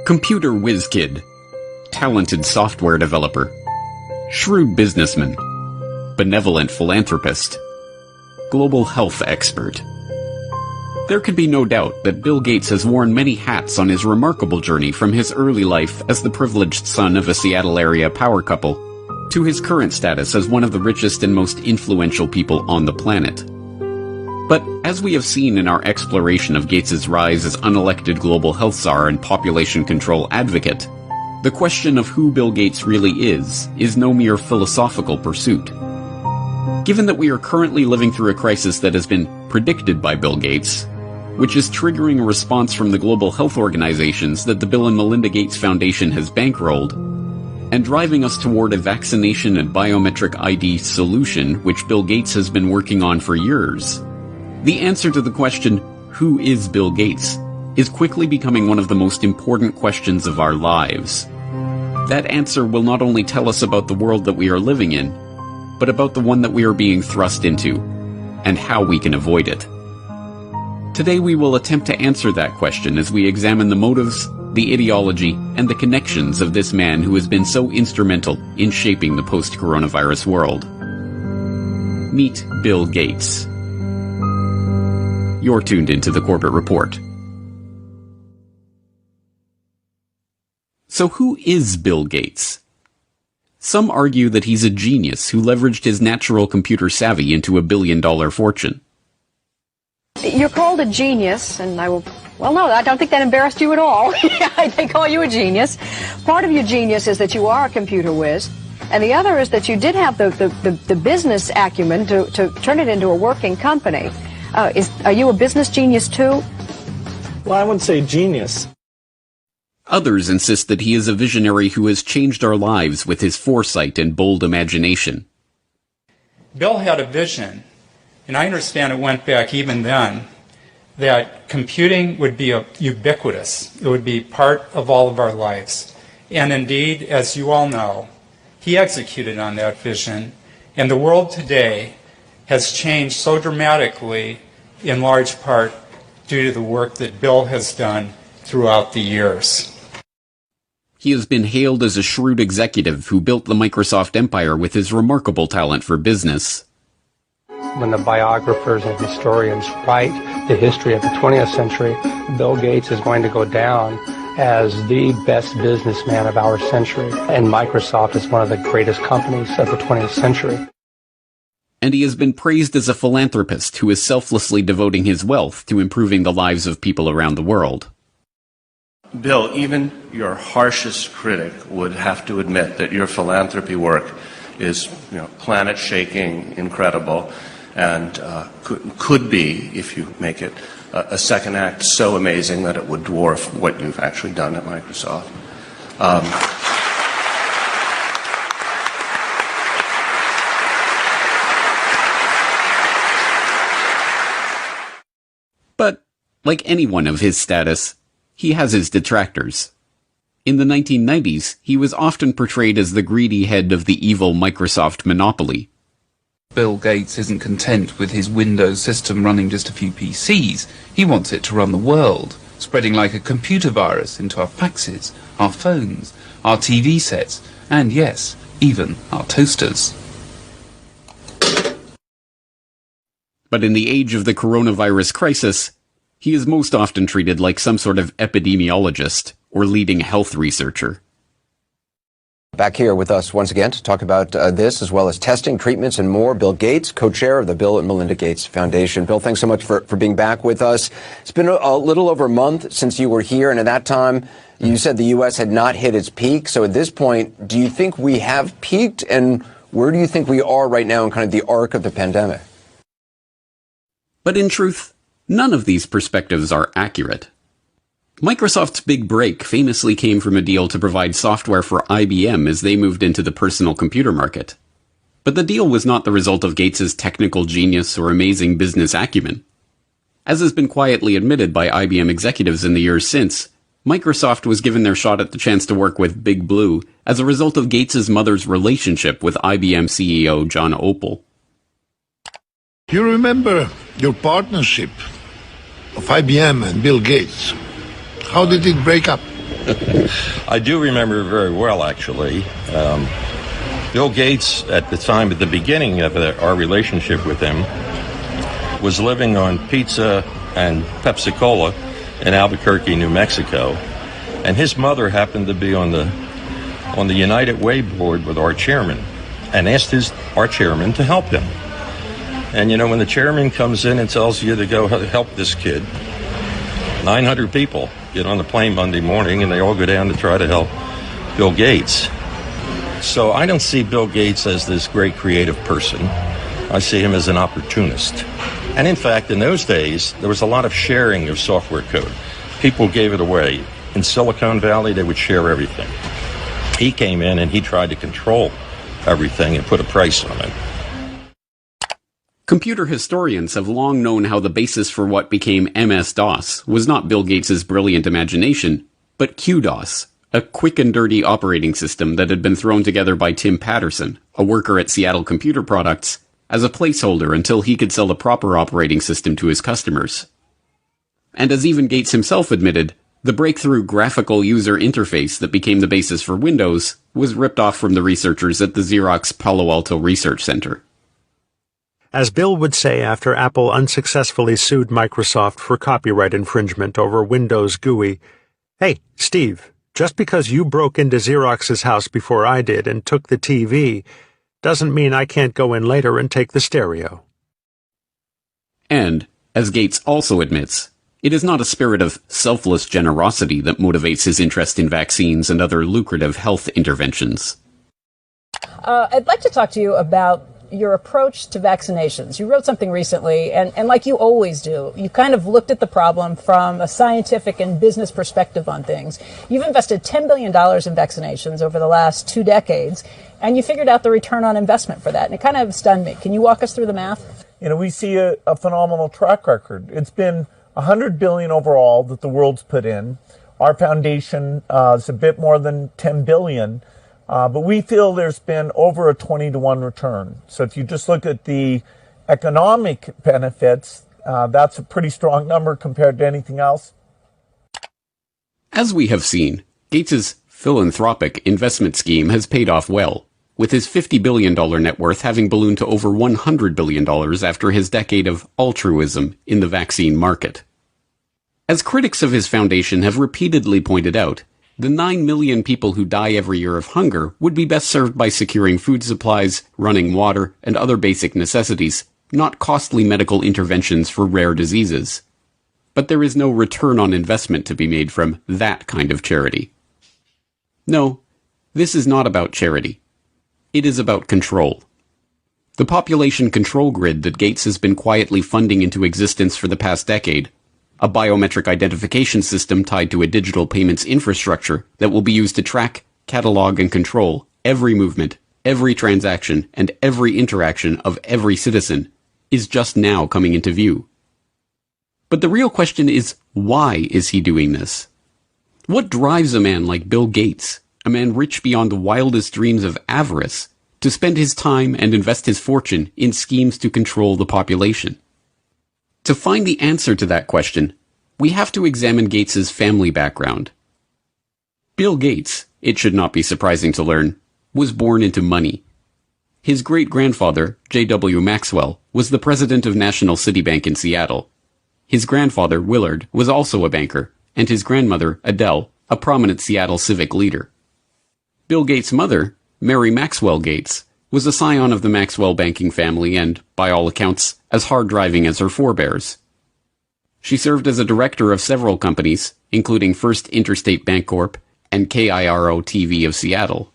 Computer whiz kid, talented software developer, shrewd businessman, benevolent philanthropist, global health expert. There could be no doubt that Bill Gates has worn many hats on his remarkable journey from his early life as the privileged son of a Seattle area power couple to his current status as one of the richest and most influential people on the planet. But as we have seen in our exploration of Gates' rise as unelected global health czar and population control advocate, the question of who Bill Gates really is no mere philosophical pursuit. Given that we are currently living through a crisis that has been predicted by Bill Gates, which is triggering a response from the global health organizations that the Bill and Melinda Gates Foundation has bankrolled, and driving us toward a vaccination and biometric ID solution which Bill Gates has been working on for years, the answer to the question, who is Bill Gates, is quickly becoming one of the most important questions of our lives. That answer will not only tell us about the world that we are living in, but about the one that we are being thrust into, and how we can avoid it. Today we will attempt to answer that question as we examine the motives, the ideology, and the connections of this man who has been so instrumental in shaping the post-coronavirus world. Meet Bill Gates. You're tuned into the Corbett Report. So who is Bill Gates? Some argue that he's a genius who leveraged his natural computer savvy into a billion-dollar fortune. You're called a genius, and I will... Well, no, I don't think that embarrassed you at all. They call you a genius. Part of your genius is that you are a computer whiz, and the other is that you did have the business acumen to turn it into a working company. Are you a business genius, too? Well, I wouldn't say genius. Others insist that he is a visionary who has changed our lives with his foresight and bold imagination. Bill had a vision, and I understand it went back even then, that computing would be ubiquitous. It would be part of all of our lives. And indeed, as you all know, he executed on that vision, and the world today has changed so dramatically, in large part due to the work that Bill has done throughout the years. He has been hailed as a shrewd executive who built the Microsoft empire with his remarkable talent for business. When the biographers and historians write the history of the 20th century, Bill Gates is going to go down as the best businessman of our century, and Microsoft is one of the greatest companies of the 20th century. And he has been praised as a philanthropist who is selflessly devoting his wealth to improving the lives of people around the world. Bill, even your harshest critic would have to admit that your philanthropy work is, planet-shaking, incredible, and could be, if you make it, a second act so amazing that it would dwarf what you've actually done at Microsoft. But, like anyone of his status, he has his detractors. In the 1990s, he was often portrayed as the greedy head of the evil Microsoft monopoly. Bill Gates isn't content with his Windows system running just a few PCs. He wants it to run the world, spreading like a computer virus into our faxes, our phones, our TV sets, and yes, even our toasters. But in the age of the coronavirus crisis, he is most often treated like some sort of epidemiologist or leading health researcher. Back here with us once again to talk about this, as well as testing, treatments, and more, Bill Gates, co-chair of the Bill and Melinda Gates Foundation. Bill, thanks so much for being back with us. It's been a little over a month since you were here, and at that time, you said the U.S. had not hit its peak. So at this point, do you think we have peaked, and where do you think we are right now in kind of the arc of the pandemic? But in truth, none of these perspectives are accurate. Microsoft's big break famously came from a deal to provide software for IBM as they moved into the personal computer market. But the deal was not the result of Gates' technical genius or amazing business acumen. As has been quietly admitted by IBM executives in the years since, Microsoft was given their shot at the chance to work with Big Blue as a result of Gates' mother's relationship with IBM CEO John Opel. You remember your partnership of IBM and Bill Gates. How did it break up? I do remember very well, actually. Bill Gates, at the beginning of our relationship with him, was living on pizza and Pepsi-Cola in Albuquerque, New Mexico. And his mother happened to be on the United Way board with our chairman and asked our chairman to help him. And, you know, when the chairman comes in and tells you to go help this kid, 900 people get on the plane Monday morning and they all go down to try to help Bill Gates. So I don't see Bill Gates as this great creative person. I see him as an opportunist. And in fact, in those days, there was a lot of sharing of software code. People gave it away. In Silicon Valley, they would share everything. He came in and he tried to control everything and put a price on it. Computer historians have long known how the basis for what became MS-DOS was not Bill Gates' brilliant imagination, but QDOS, a quick and dirty operating system that had been thrown together by Tim Patterson, a worker at Seattle Computer Products, as a placeholder until he could sell a proper operating system to his customers. And as even Gates himself admitted, the breakthrough graphical user interface that became the basis for Windows was ripped off from the researchers at the Xerox Palo Alto Research Center. As Bill would say after Apple unsuccessfully sued Microsoft for copyright infringement over Windows GUI, "Hey, Steve, just because you broke into Xerox's house before I did and took the TV doesn't mean I can't go in later and take the stereo." And, as Gates also admits, it is not a spirit of selfless generosity that motivates his interest in vaccines and other lucrative health interventions. I'd like to talk to you about your approach to vaccinations. You wrote something recently, and like you always do, you kind of looked at the problem from a scientific and business perspective on things. You've invested $10 billion in vaccinations over the last 2 decades, and you figured out the return on investment for that, and it kind of stunned me. Can you walk us through the math? You know, we see a phenomenal track record. It's been $100 billion overall that the world's put in. Our foundation is a bit more than $10 billion. But we feel there's been over a 20-to-1 return. So if you just look at the economic benefits, that's a pretty strong number compared to anything else. As we have seen, Gates's philanthropic investment scheme has paid off well, with his $50 billion net worth having ballooned to over $100 billion after his decade of altruism in the vaccine market. As critics of his foundation have repeatedly pointed out, the 9 million people who die every year of hunger would be best served by securing food supplies, running water, and other basic necessities, not costly medical interventions for rare diseases. But there is no return on investment to be made from that kind of charity. No, this is not about charity. It is about control. The population control grid that Gates has been quietly funding into existence for the past decade, a biometric identification system tied to a digital payments infrastructure that will be used to track, catalog, and control every movement, every transaction, and every interaction of every citizen, is just now coming into view. But the real question is, why is he doing this? What drives a man like Bill Gates, a man rich beyond the wildest dreams of avarice, to spend his time and invest his fortune in schemes to control the population? To find the answer to that question, we have to examine Gates's family background. Bill Gates, it should not be surprising to learn, was born into money. His great-grandfather, J.W. Maxwell, was the president of National City Bank in Seattle. His grandfather, Willard, was also a banker, and his grandmother, Adele, a prominent Seattle civic leader. Bill Gates' mother, Mary Maxwell Gates, was a scion of the Maxwell banking family and, by all accounts, as hard-driving as her forebears. She served as a director of several companies, including First Interstate Bancorp and KIRO-TV of Seattle.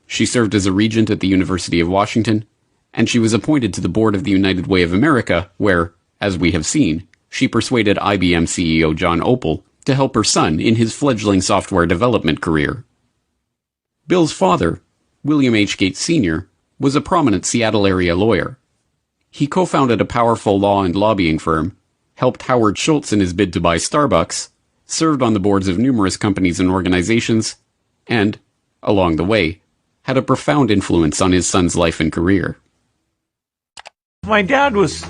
She served as a regent at the University of Washington, and she was appointed to the board of the United Way of America, where, as we have seen, she persuaded IBM CEO John Opel to help her son in his fledgling software development career. Bill's father, William H. Gates Sr., was a prominent Seattle area lawyer. He co-founded a powerful law and lobbying firm, helped Howard Schultz in his bid to buy Starbucks, served on the boards of numerous companies and organizations, and, along the way, had a profound influence on his son's life and career. My dad was